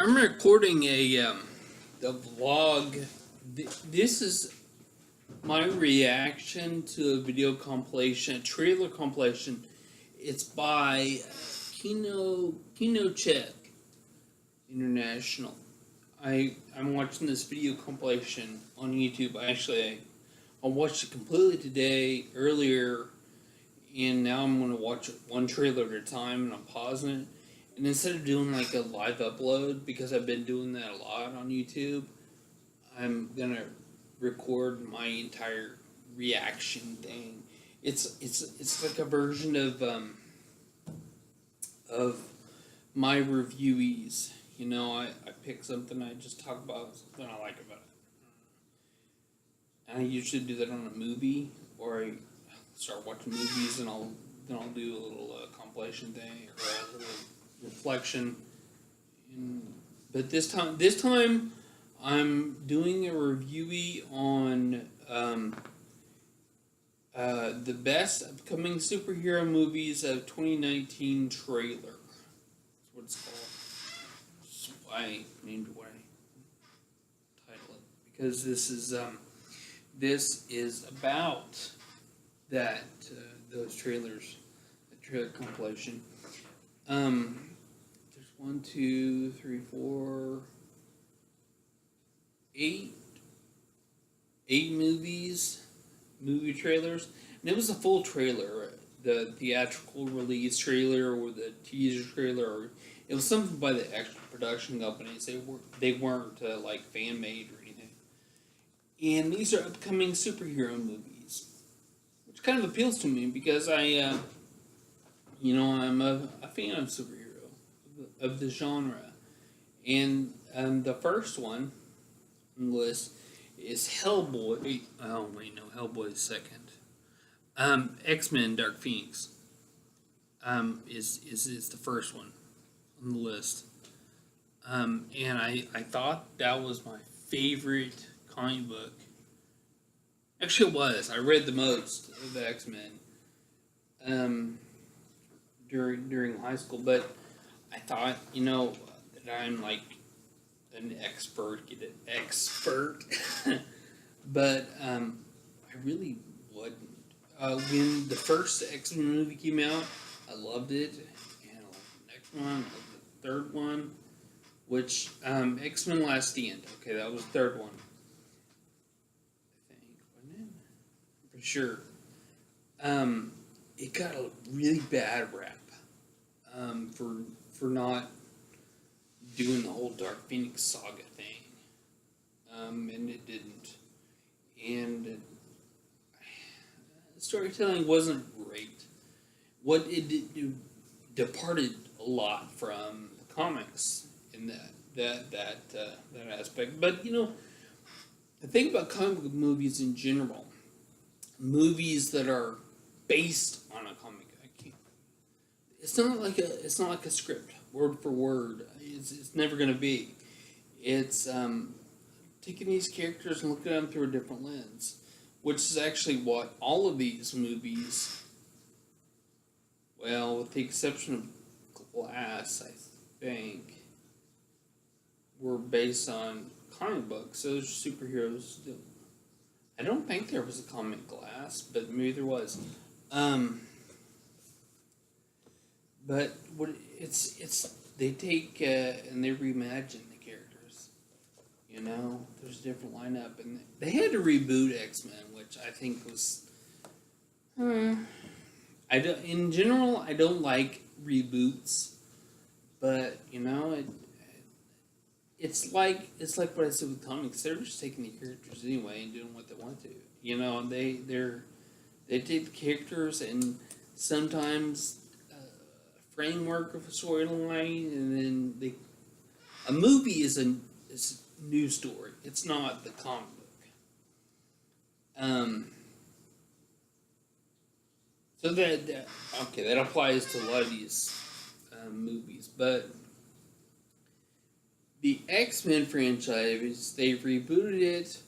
I'm recording a vlog. This is my reaction to a video compilation, a trailer compilation. It's by KinoCheck International. I'm watching this video compilation on YouTube. I watched it completely today, earlier, and now I'm going to watch it one trailer at a time, and I'm pausing it. And instead of doing like a live upload, because I've been doing that a lot on YouTube, I'm going to record my entire reaction thing. It's like a version of my reviewees. You know, I pick something, I just talk about something I like about it. And I usually do that on a movie, or I start watching movies, and then I'll do a little compilation thing or a little reflection. But this time I'm doing a reviewee on the best upcoming superhero movies of 2019 trailer. That's what it's called. That's why I named it what I title it, because this is about that those trailers, the trailer compilation. There's 1, 2, 3, 4, 8 movie trailers, and it was a full trailer, the theatrical release trailer or the teaser trailer, or it was something by the extra production companies. They weren't like fan made or anything. And these are upcoming superhero movies, which kind of appeals to me because I'm a fan of superhero, of the genre. And the first one on the list is Hellboy. Oh, wait, no, Hellboy's second. X-Men Dark Phoenix is the first one on the list. And I thought that was my favorite comic book. Actually, it was. I read the most of the X-Men during high school, but I thought, that I'm like an expert, but I really wasn't. When the first X-Men movie came out, I loved it, and I loved the next one, I loved the third one, which X-Men Last Stand. Okay, that was the third one, I think, wasn't it? For sure. It got a really bad rap for not doing the whole Dark Phoenix saga thing, and it didn't. And storytelling wasn't great. What it departed a lot from the comics in that aspect. But the thing about comic book movies in general, movies that are based on a comic, it's not like a script, word for word. It's never going to be. It's taking these characters and looking at them through a different lens, which is actually what all of these movies, well, with the exception of Glass, I think, were based on comic books. Those superheroes. I don't think there was a comic Glass, but maybe there was. But it's they take and they reimagine the characters. There's a different lineup, and they had to reboot X-Men, which I think was. In general, I don't like reboots, but it's like what I said with comics. They're just taking the characters anyway and doing what they want to. They take the characters and sometimes framework of a storyline, and then a movie is a news story. It's not the comic book. So that applies to a lot of these movies, but the X-Men franchise, they rebooted it.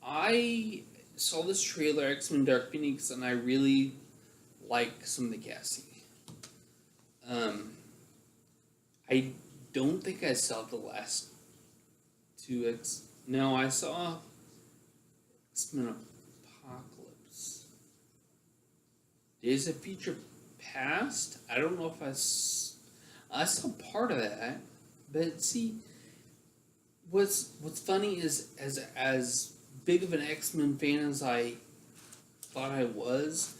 I saw this trailer, X-Men Dark Phoenix, and I really like some of the casting. I don't think I saw the last two X. No, I saw X-Men Apocalypse. Days of Future Past. I don't know if I saw part of that, but see, what's funny is as big of an X-Men fan as I thought I was,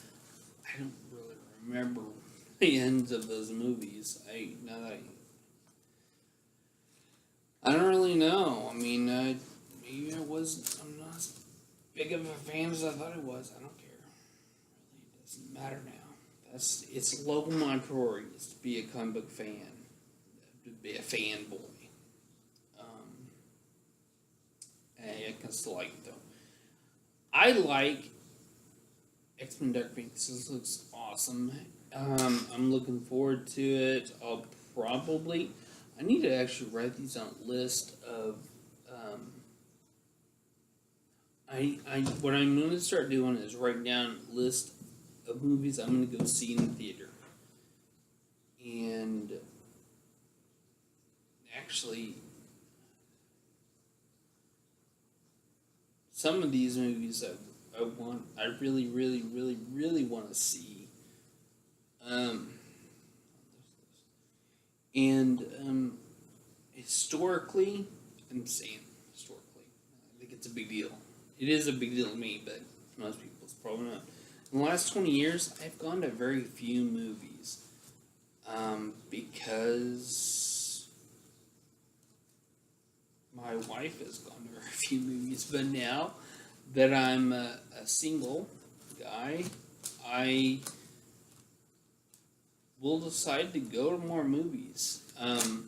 I don't really remember the ends of those movies. I don't really know. I mean, maybe I'm not as big of a fan as I thought I was. I don't care. Really, it doesn't matter now. It's low on my priorities to be a comic book fan, to be a fanboy. I can still like it though. I like X-Men Dark Phoenix. This looks awesome. I'm looking forward to it. I need to actually write these on a list of. What I'm going to start doing is write down a list of movies I'm going to go see in the theater, and actually, some of these movies I really, really, really, really want to see. And historically, I'm saying historically, I think it's a big deal. It is a big deal to me, but most people it's probably not. In the last 20 years, I've gone to very few movies because my wife has gone to very few movies. But now that I'm a single guy, I will decide to go to more movies. And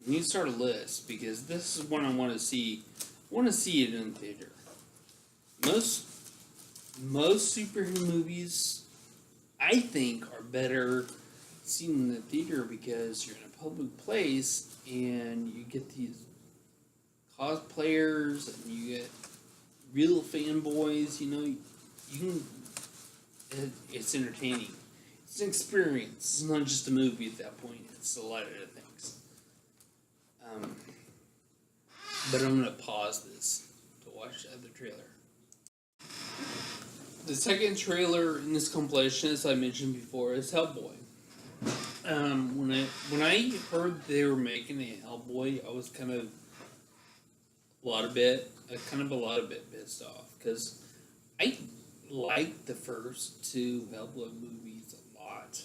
we need to start a list because this is what I want to see. I want to see it in the theater. Most superhero movies, I think, are better seen in the theater because you're in a public place and you get these cosplayers and you get real fanboys. It's entertaining. It's an experience. It's not just a movie at that point. It's a lot of other things. But I'm going to pause this to watch the other trailer. The second trailer in this compilation, as I mentioned before, is Hellboy. When I heard they were making a Hellboy, I was kind of a lot of bit pissed off because I liked the first two Hellboy movies a lot.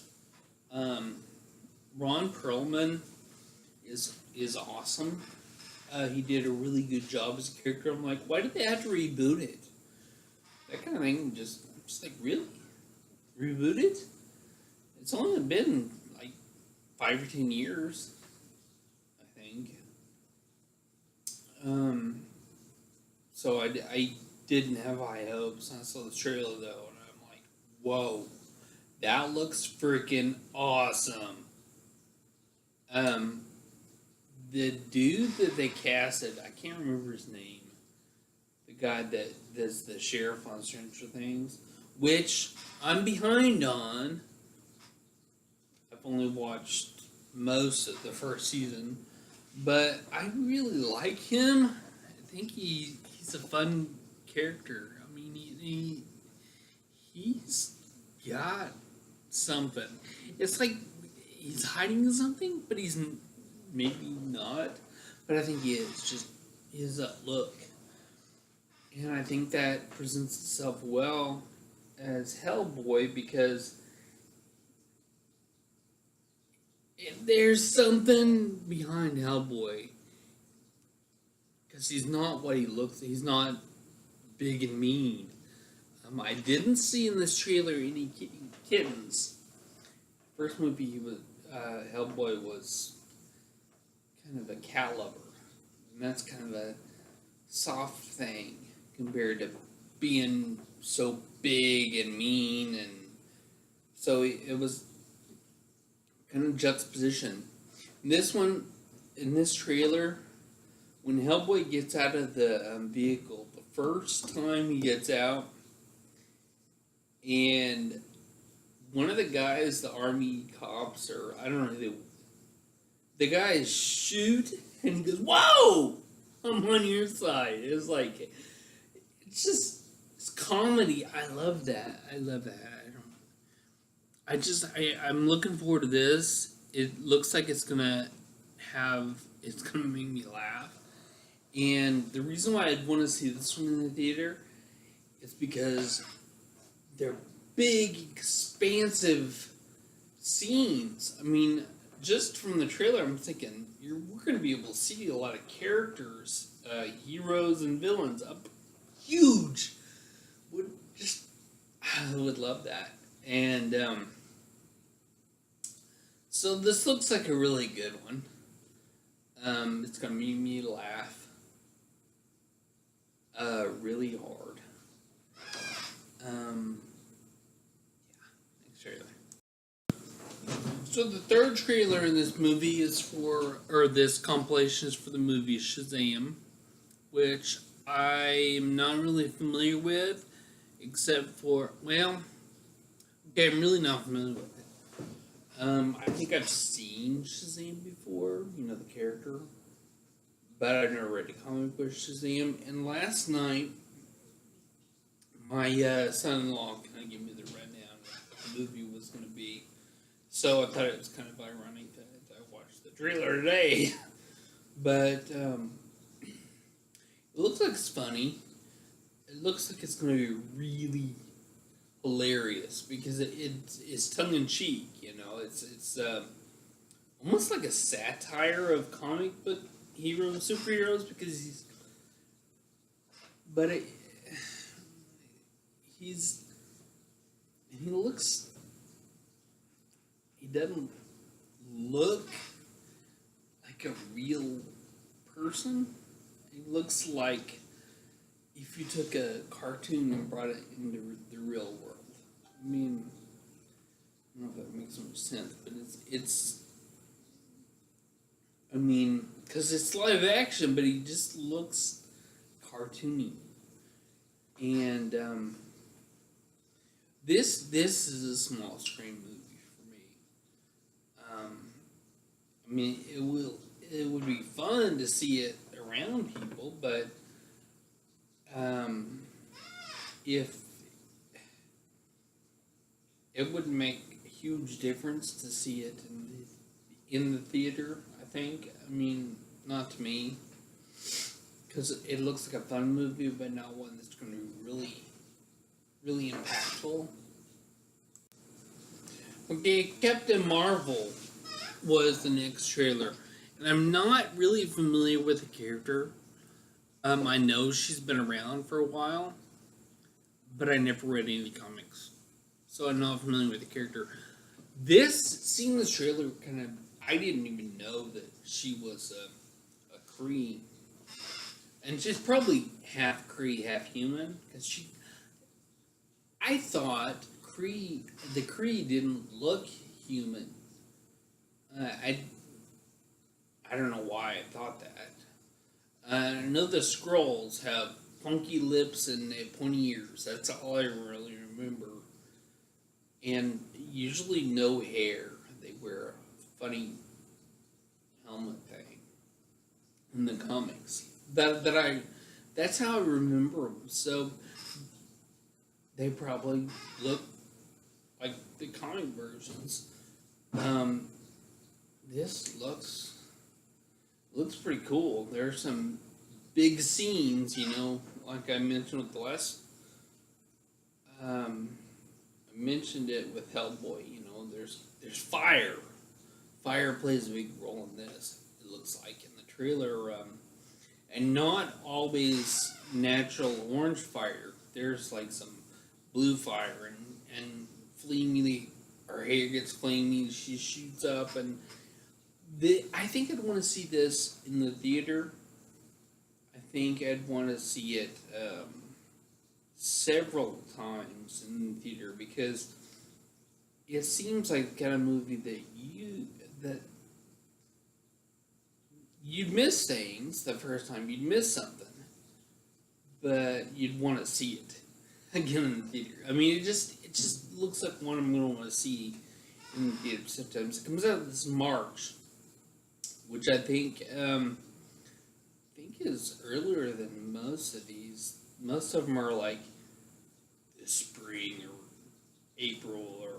Ron Perlman is awesome. He did a really good job as a character. I'm like, why did they have to reboot it? That kind of thing. I'm just like, really? Reboot it? It's only been like 5 or 10 years, I think. So I didn't have high hopes. I saw the trailer though, and I'm like, whoa, that looks freaking awesome. The dude that they casted, I can't remember his name. The guy that does the sheriff on Stranger Things, which I'm behind on. I've only watched most of the first season, but I really like him. I think he's a fun character. I mean, he's got something. It's like he's hiding something, but he's maybe not. But I think he is. Just his look. And I think that presents itself well as Hellboy because there's something behind Hellboy. Because he's not what he looks. He's not big and mean. I didn't see in this trailer any kittens. First movie he was Hellboy was kind of a cat lover, and that's kind of a soft thing compared to being so big and mean, and so it was kind of juxtaposition. In this trailer, when Hellboy gets out of the vehicle, the first time he gets out, and one of the guys, the army cops, or I don't know who the guys shoot, and he goes, "Whoa, I'm on your side." It's like, it's just, it's comedy. I love that. I love that. I'm looking forward to this. It looks like it's gonna make me laugh. And the reason why I'd want to see this one in the theater is because they're big, expansive scenes. I mean, just from the trailer, I'm thinking we're going to be able to see a lot of characters, heroes and villains up huge. Would just I would love that. And so this looks like a really good one. It's gonna make me laugh really hard. Next trailer. So the third trailer in this movie this compilation is for the movie Shazam, which I'm not really familiar with, except for, well, okay, I'm really not familiar with it. I think I've seen Shazam before, the character, but I've never read the comic book Shazam. And last night, my son-in-law kind of gave me the rundown of what the movie was going to be. So I thought it was kind of ironic that I watched the trailer today. But it looks like it's funny. It looks like it's going to be really hilarious because it's tongue-in-cheek, It's almost like a satire of comic book superheroes, because he doesn't look like a real person. He looks like if you took a cartoon and brought it into the real world. I mean, I don't know if that makes much sense, but because it's live action, but he just looks cartoony. And this is a small screen movie for me. It would be fun to see it around people, but if it wouldn't make a huge difference to see it in the theater, I think. Not to me, because it looks like a fun movie, but not one that's going to be really, really impactful. Okay, Captain Marvel was the next trailer, and I'm not really familiar with the character. I know she's been around for a while, but I never read any comics, so I'm not familiar with the character. Seeing this trailer, I didn't even know that she was a Kree, and she's probably half Kree, half human. Because I thought the Kree didn't look human. I don't know why I thought that. I know the Skrulls have funky lips and they have pointy ears. That's all I really remember. And usually no hair. They wear a funny helmet thing in the comics. That's how I remember them. So they probably look like the comic versions. This looks pretty cool. There's some big scenes, like I mentioned with the last. I mentioned it with Hellboy. There's fire. Fire plays a big role in this. It looks like in the trailer, and not always natural orange fire. There's like some blue fire and flamey. Her hair gets flamey. She shoots up, and I think I'd want to see this in the theater. I think I'd want to see it several times in the theater, because it seems like the kind of movie that you'd miss things the first time. You'd miss something, but you'd want to see it again in the theater. It it just looks like one I'm going to want to see in the theater sometimes. It comes out this March, which I think is earlier than most of these. Most of them are like spring or April or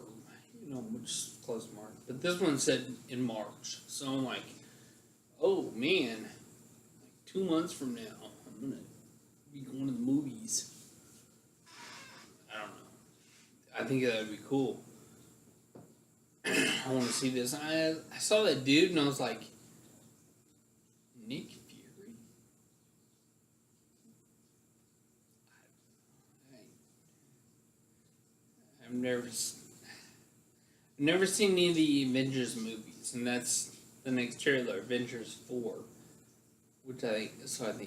which is close to March. But this one said in March, so I'm like, oh man, like 2 months from now, I'm gonna be going to the movies. I don't know. I think that would be cool. I want to see this. I saw that dude and I was like, Nick Fury? I've never seen any of the Avengers movies, and that's the next trailer, Avengers 4, which I think it's kind of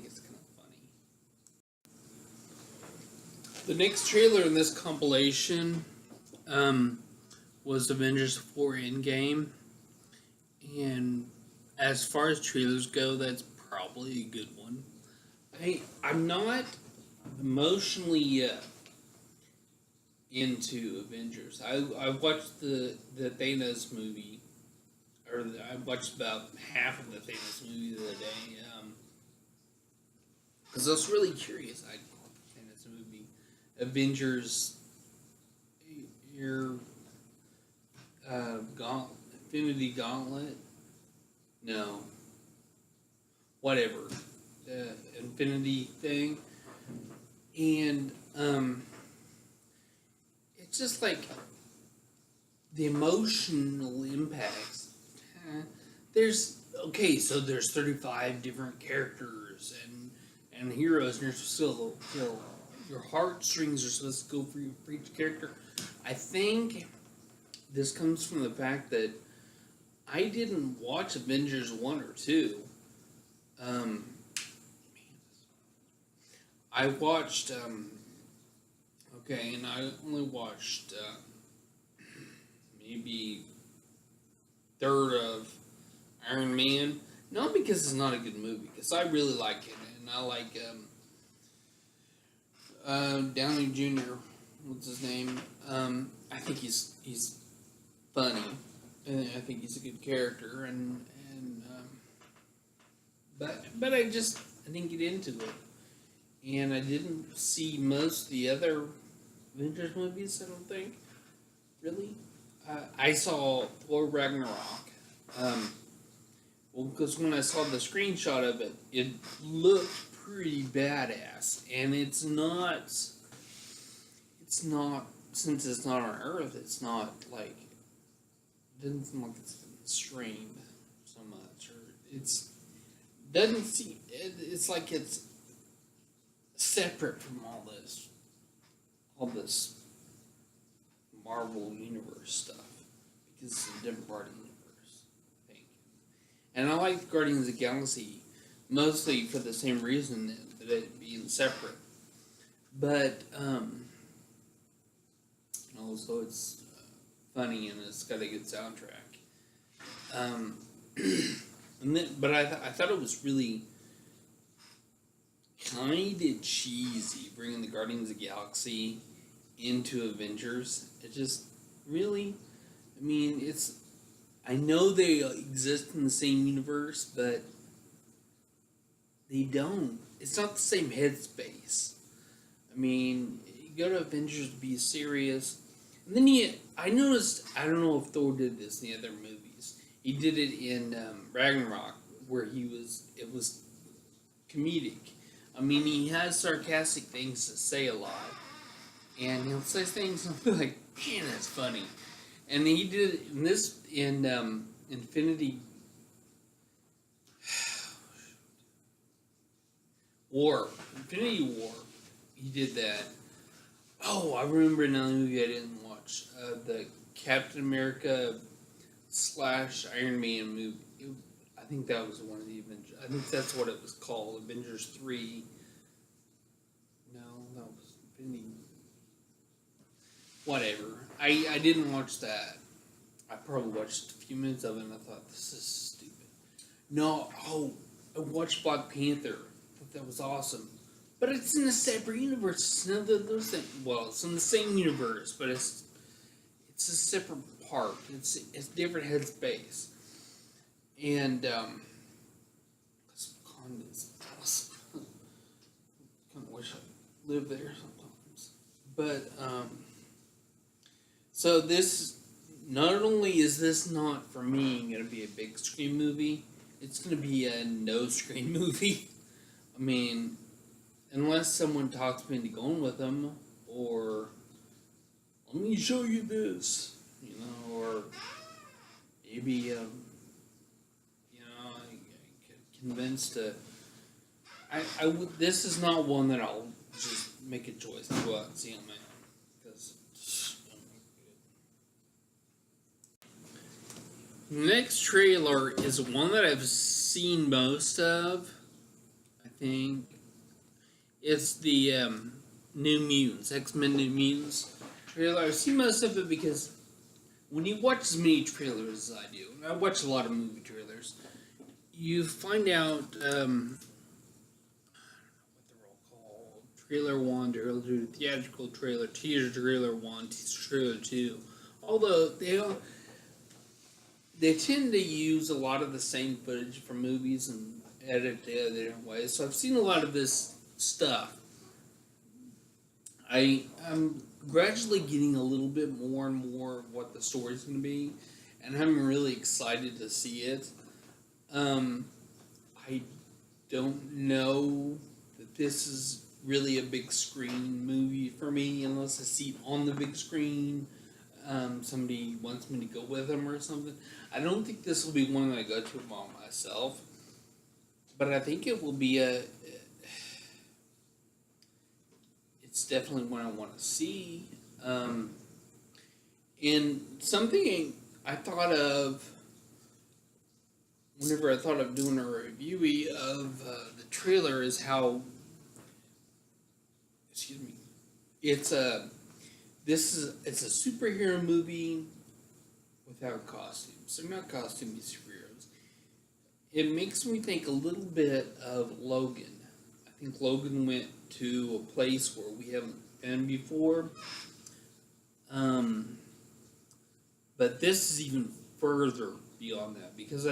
funny. The next trailer in this compilation was Avengers 4 Endgame, and as far as trailers go, that's probably a good one. I'm not emotionally into Avengers. I watched the Thanos movie, or I watched about half of the Thanos movie the other day, because I was really curious. I call it the Thanos movie. Avengers, your Infinity Gauntlet. No. Whatever. The Infinity thing. And it's just like the emotional impacts. There's 35 different characters and heroes, and you're still your heartstrings are supposed to go for each character. I think this comes from the fact that I didn't watch Avengers 1 or 2. I watched, and I only watched maybe third of Iron Man. Not because it's not a good movie, because I really like it, and I like Downey Jr. What's his name? I think he's funny, and I think he's a good character, but I didn't get into it, and I didn't see most of the other Avengers movies. I don't think really. I saw Thor Ragnarok. Because when I saw the screenshot of it, it looked pretty badass, and it's not. Since it's not on Earth. It's not like. It doesn't seem like it's strained so much, or doesn't seem. It's like it's separate from all this Marvel Universe stuff, because it's a different part of the universe, I think. And I like Guardians of the Galaxy mostly for the same reason that it being separate, but also it's funny and it's got a good soundtrack. But I thought it was really kind of cheesy bringing the Guardians of the Galaxy into Avengers. It just really, I know they exist in the same universe, but they don't. It's not the same headspace. You go to Avengers to be serious, and then I noticed, I don't know if Thor did this in the other movies. He did it in Ragnarok, where it was comedic. He has sarcastic things to say a lot. And he'll say things and I'll be like, man, that's funny. And he did it in Infinity War. He did that. Oh, I remember another movie I didn't watch. The Captain America / Iron Man movie. I think that was one of the Avengers. I think that's what it was called. Avengers 3. No, that was Infinity. Whatever. I didn't watch that. I probably watched a few minutes of it and I thought, this is stupid. No, I watched Black Panther. I thought that was awesome. But it's in a separate universe. It's none of those things. Well, it's in the same universe, but it's a separate part. It's different headspace. And Wakanda is awesome. Kind of wish I lived there sometimes. But so this, not only is this not for me going to be a big screen movie, it's going to be a no screen movie. I mean, unless someone talks me into going with them, or let me show you this, or maybe I get convinced to. I would. This is not one that I'll just make a choice to go out and see on my own, because. Next trailer is one that I've seen most of. I think it's the New Mutants, X-Men New Mutants trailer. I've seen most of it because when you watch as many trailers as I do, and I watch a lot of movie trailers, you find out I don't know what they're all called. Trailer 1, trailer 2, theatrical trailer, teaser trailer 1, teaser trailer 2. Although they tend to use a lot of the same footage from movies and edit it different ways. So I've seen a lot of this stuff. I'm gradually getting a little bit more and more of what the story's going to be, and I'm really excited to see it. I don't know that this is really a big screen movie for me unless I see it on the big screen. Somebody wants me to go with them or something. I don't think this will be one that I go to by myself, but I think it will be it's definitely one I want to see. And something I thought of whenever I thought of doing a review of the trailer is how, excuse me, it's a superhero movie without costumes. They're not costumey superheroes. It makes me think a little bit of Logan. I think Logan went to a place where we haven't been before. But this is even further beyond that, because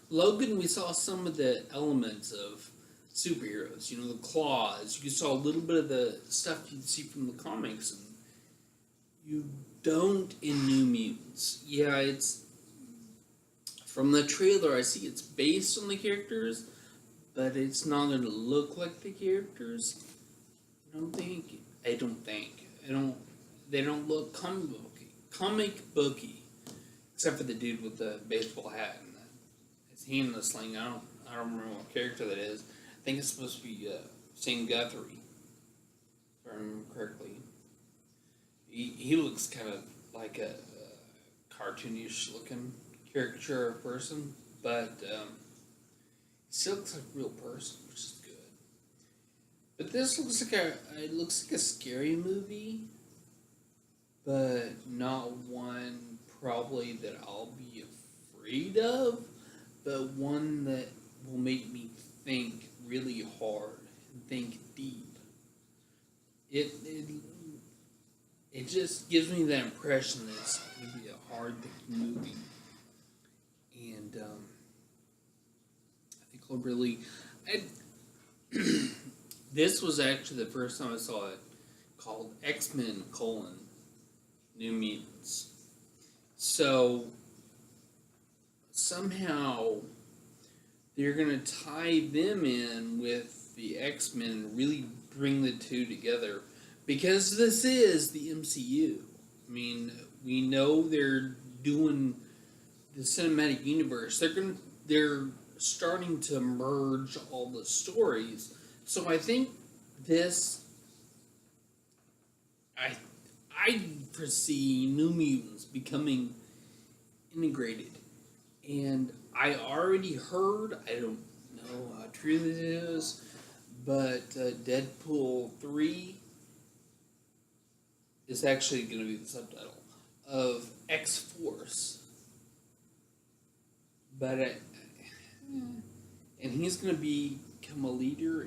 Logan, we saw some of the elements of superheroes. The claws. You saw a little bit of the stuff you'd see from the comics, and you don't in New Mutants. Yeah, it's from the trailer. I see it's based on the characters, but it's not going to look like the characters. I don't think. They don't look comic booky, except for the dude with the baseball hat and his hand in the sling. I don't remember what character that is. I think it's supposed to be Sam Guthrie, if I remember correctly. He looks kind of like a cartoonish looking caricature person, but he still looks like a real person, which is good. But this looks like a scary movie, but not one probably that I'll be afraid of, but one that will make me think really hard and think deep. It just gives me that impression that it's going to be a hard thinking movie. And I think I'll really. This was actually the first time I saw it, called X-Men: New Mutants. So somehow they're going to tie them in with the X-Men and really bring the two together. Because this is the MCU. I mean, we know they're doing the cinematic universe. They're starting to merge all the stories. So I think this, I foresee New Mutants becoming integrated. And I already heard, I don't know how true this is, but Deadpool 3 is actually going to be the subtitle of X-Force. But and he's going to become a leader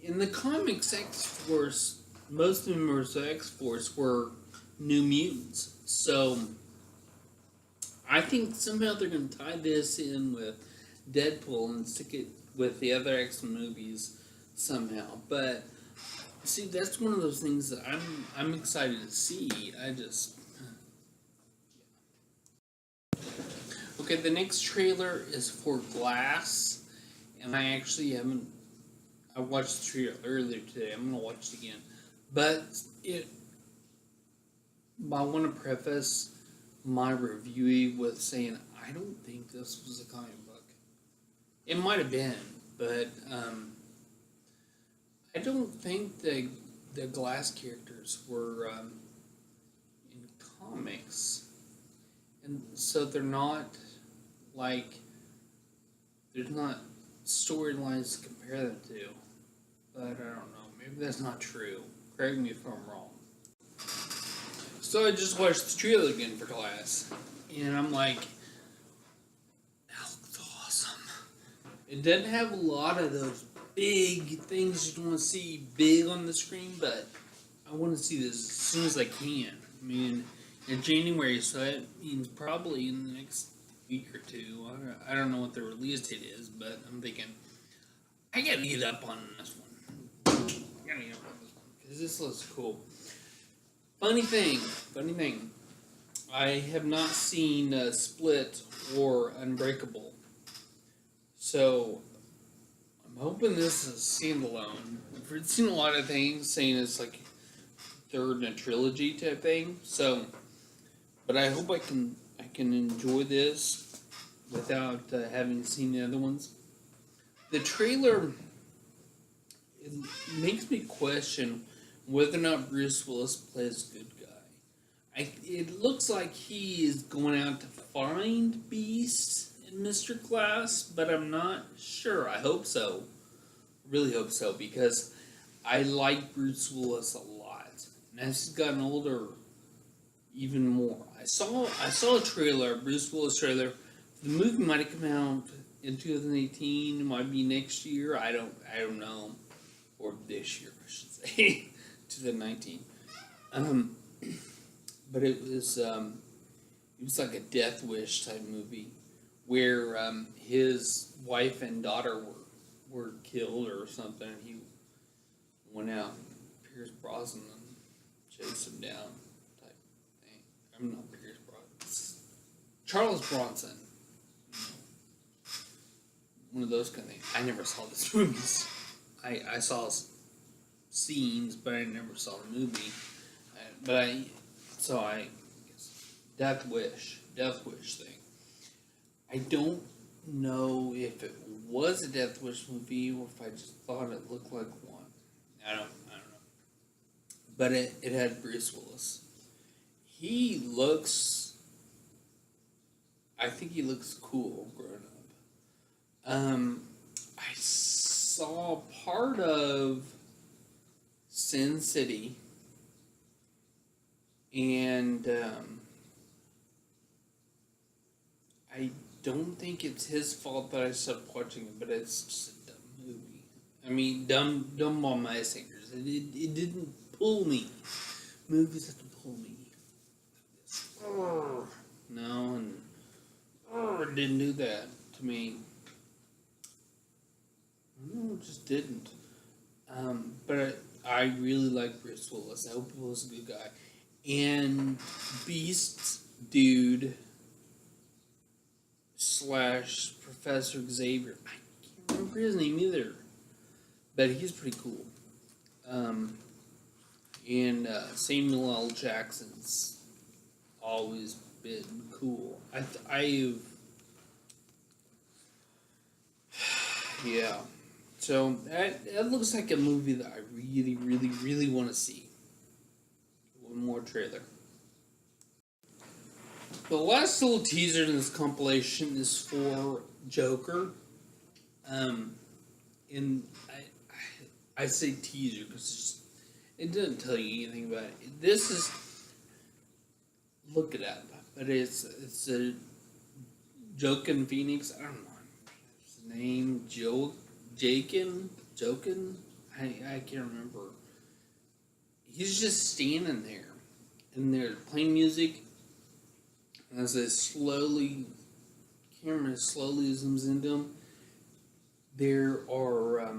in the comics, X Force, most members of X Force were New Mutants. So I think somehow they're going to tie this in with Deadpool and stick it with the other X movies somehow. But see, that's one of those things that I'm excited to see. I just okay. The next trailer is for Glass, and I actually haven't. I watched the trailer earlier today. I'm gonna watch it again, but it. I want to preface my review with saying I don't think this was a comic book. It might have been, but I don't think the Glass characters were in comics, and so they're not like there's not storylines to compare them to. But I don't know. Maybe that's not true. Correct me if I'm wrong. So I just watched the trailer again for Glass, and I'm like, that looks awesome. It doesn't have a lot of those big things you want to see big on the screen, but I want to see this as soon as I can. I mean, in January, so that means probably in the next week or two. I don't know what the release date is, but I'm thinking, I gotta get up on this one. I gotta get up on this one, because this looks cool. Funny thing, I have not seen Split or Unbreakable, so I'm hoping this is standalone. I've seen a lot of things saying it's like third in a trilogy type thing, so, but I hope I can enjoy this without having seen the other ones. The trailer, it makes me question whether or not Bruce Willis plays a good guy. It looks like he is going out to find Beast and Mr. Glass, but I'm not sure. I hope so. Really hope so, because I like Bruce Willis a lot. And as he's gotten older, even more. I saw a trailer, a Bruce Willis trailer. The movie might have come out in 2018. It might be next year. I don't know. Or this year, I should say. 2019. But it was like a Death Wish type movie where his wife and daughter were killed or something. And he went out and Pierce Brosnan chased him down type thing. I'm not Pierce Brosnan. Charles Bronson. One of those kind of things. I never saw this movie. I saw scenes, but I never saw the movie. I guess Death Wish thing. I don't know if it was a Death Wish movie or if I just thought it looked like one. I don't know. But it had Bruce Willis. I think he looks cool growing up. I saw part of Sin City, and I don't think it's his fault that I stopped watching it, but it's just a dumb movie. I mean, dumb on my standards. It didn't pull me. Movies have to pull me. No, and it didn't do that to me. No, it just didn't. But I really like Bruce Willis. I hope he was a good guy. And Beast dude / Professor Xavier. I can't remember his name either. But he's pretty cool. And Samuel L. Jackson's always been cool. Yeah. So that looks like a movie that I really, really, really want to see. One more trailer. The last little teaser in this compilation is for Joker. And I say teaser because it doesn't tell you anything about it. This is, look it up, but it's a Joaquin Phoenix. I don't know his name. Jokin. I can't remember. He's just standing there, and they're playing music. As it camera slowly zooms into him, there are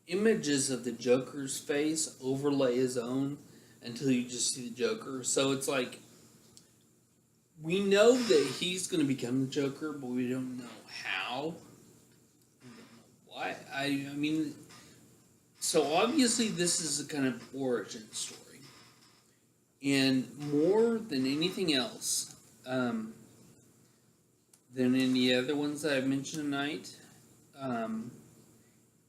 images of the Joker's face overlay his own until you just see the Joker. So it's like we know that he's going to become the Joker, but we don't know how. We don't know why. I mean, so obviously this is a kind of origin story, and more than anything else, than any other ones that I've mentioned tonight,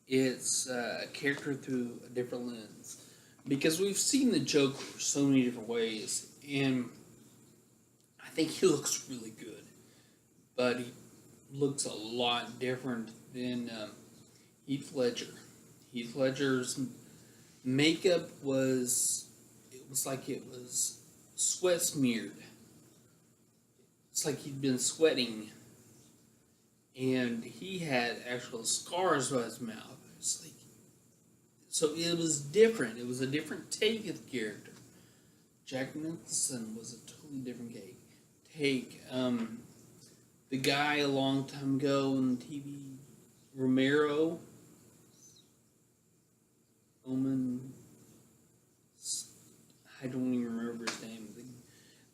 it's a character through a different lens, because we've seen the Joker so many different ways, and I think he looks really good, but he looks a lot different than Heath Ledger. Heath Ledger's makeup was like it was sweat smeared. It's like he'd been sweating, and he had actual scars on his mouth. It's like, so it was different. It was a different take of the character. Jack Nicholson was a totally different take. The guy a long time ago on TV, Romero, Omen, I don't even remember his name.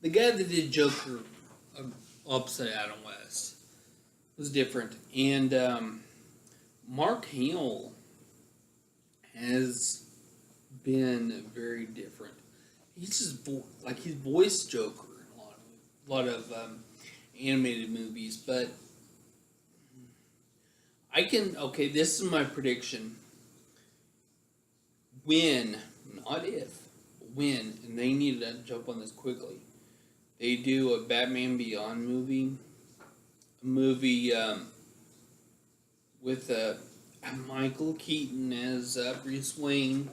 The guy that did Joker opposite Adam West was different. And Mark Hamill has been very different. He's just like he's voiced Joker in a lot of animated movies, but okay, this is my prediction. When, not if, when, and they need to jump on this quickly, they do a Batman Beyond movie, with Michael Keaton as Bruce Wayne,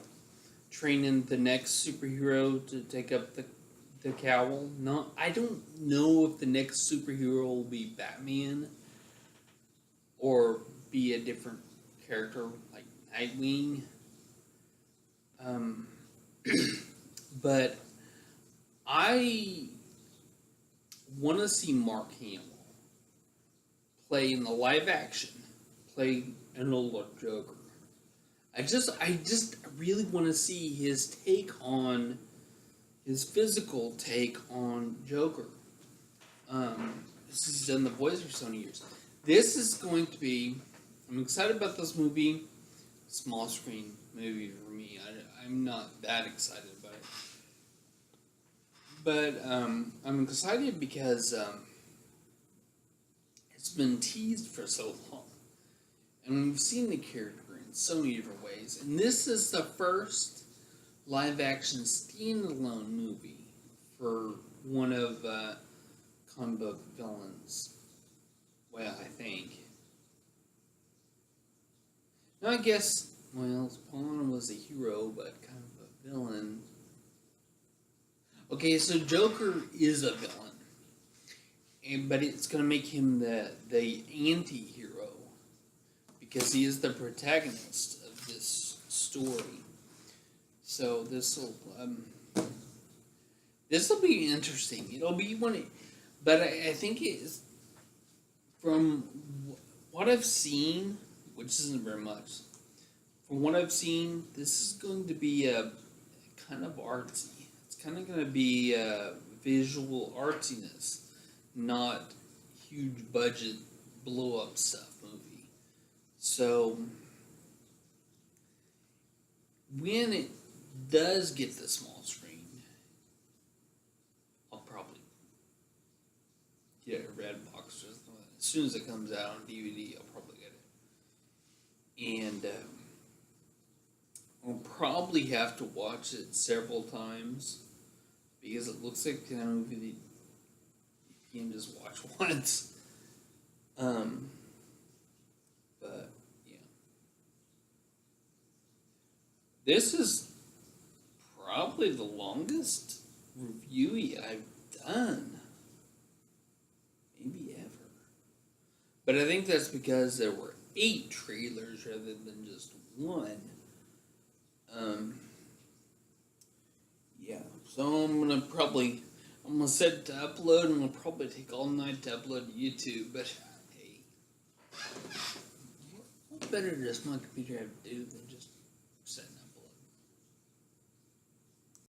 training the next superhero to take up the cowl. No, I don't know if the next superhero will be Batman or be a different character like Nightwing. But I want to see Mark Hamill play in the live action, play an older Joker. I just really want to see his take on his physical take on Joker. This has done the voice for so many years. This is going to be. I'm excited about this movie. Small screen movie for me. I'm not that excited about it, but I'm excited because it's been teased for so long, and we've seen the character in so many different ways. And this is the first live-action standalone movie for one of comic book villains. Well, I think. Now, I guess, well, Spawn was a hero, but kind of a villain. Okay, so Joker is a villain, but it's going to make him the anti-hero, because he is the protagonist of this story. So this will be interesting. It'll be one, but I think it's from what I've seen, which isn't very much. From what I've seen, this is going to be a kind of artsy. It's kind of going to be a visual artsiness, not huge budget blow up stuff movie. So when it does get the small screen, I'll probably get a red box. As soon as it comes out on DVD, I'll probably get it. And I'll probably have to watch it several times, because it looks like a movie that you can just watch once. But yeah, this is probably the longest review I've done, maybe ever. But I think that's because there were 8 trailers rather than just one. Um, yeah, so I'm gonna set it to upload, and it'll probably take all night to upload to YouTube. But hey, what better does my computer have to do than just